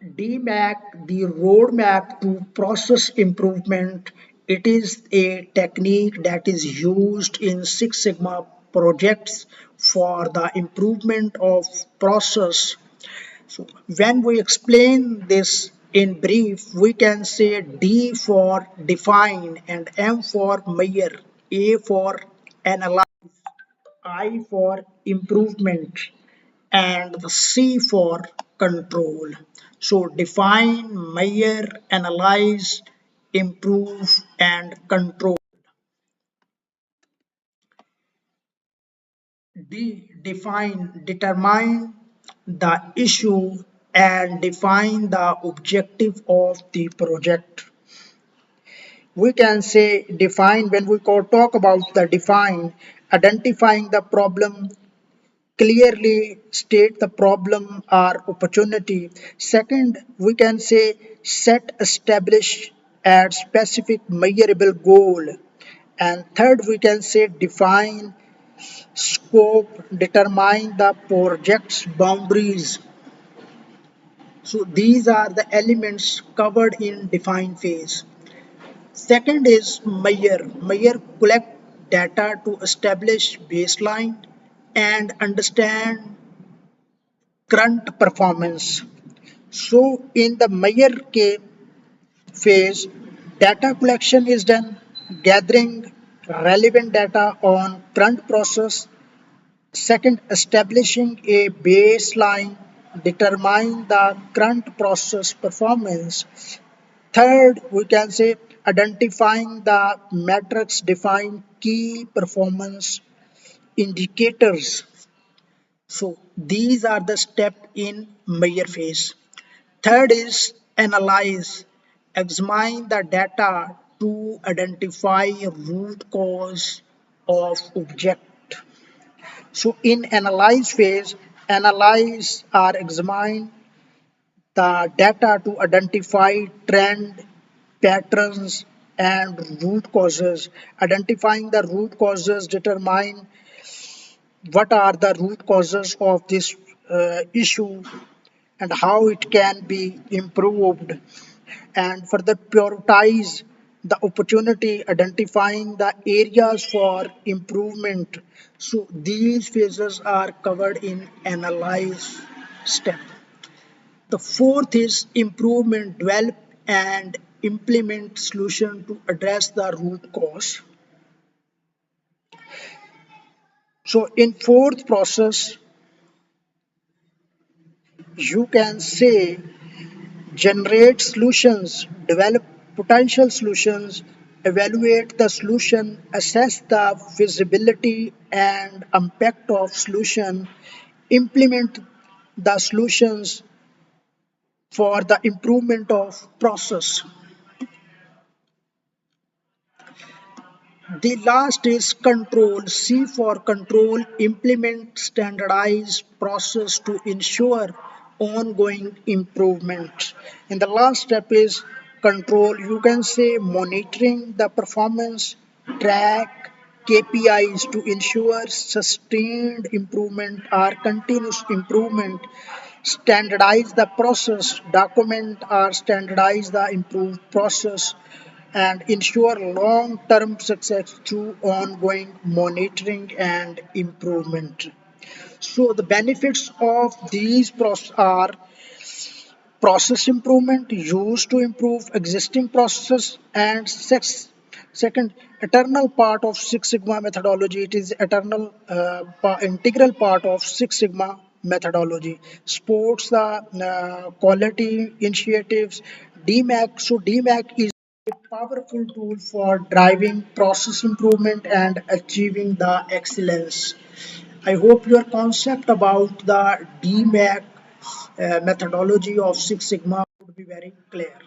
DMAC, the roadmap to process improvement, it is a technique that is used in Six Sigma projects for the improvement of process. So when we explain this in brief, we can say D for define and M for measure, A for analyze, I for improvement, and the C for control. So define, measure, analyze, improve, and control. Define, determine the issue and define the objective of the project. We can say define when we talk about the define, identifying the problem, clearly state the problem or opportunity. Second, we can say set, establish, and specific measurable goal. And third, we can say define, scope, determine the project's boundaries. So these are the elements covered in define phase. Second is measure. Measure collect data to establish baseline and understand current performance. So in the measure phase, data collection is done, gathering relevant data on current process. Second, establishing a baseline, determine the current process performance. Third, we can say identifying the metrics, define key performance indicators. So these are the steps in measure phase. Third is analyze, examine the data to identify root cause of object. So in analyze phase, analyze or examine the data to identify trend, patterns, and root causes. Identifying the root causes determine what are the root causes of this issue and how it can be improved, and further prioritize the opportunity, identifying the areas for improvement. So these phases are covered in analyze step. The fourth is improvement, develop and implement solution to address the root cause. So in fourth process, you can say generate solutions, develop potential solutions, evaluate the solution, assess the feasibility and impact of solution, implement the solutions for the improvement of process. The last is control. C for control, implement standardized process to ensure ongoing improvement. And the last step is control. You can say monitoring the performance, track KPIs to ensure sustained improvement or continuous improvement, standardize the process, document or standardize the improved process, and ensure long term success through ongoing monitoring and improvement. So, the benefits of these process are process improvement used to improve existing processes, and second, eternal part of Six Sigma methodology. It is eternal integral part of Six Sigma methodology. Supports the quality initiatives. DMAC. So DMAC is a powerful tool for driving process improvement and achieving the excellence. I hope your concept about the DMAC methodology of Six Sigma would be very clear.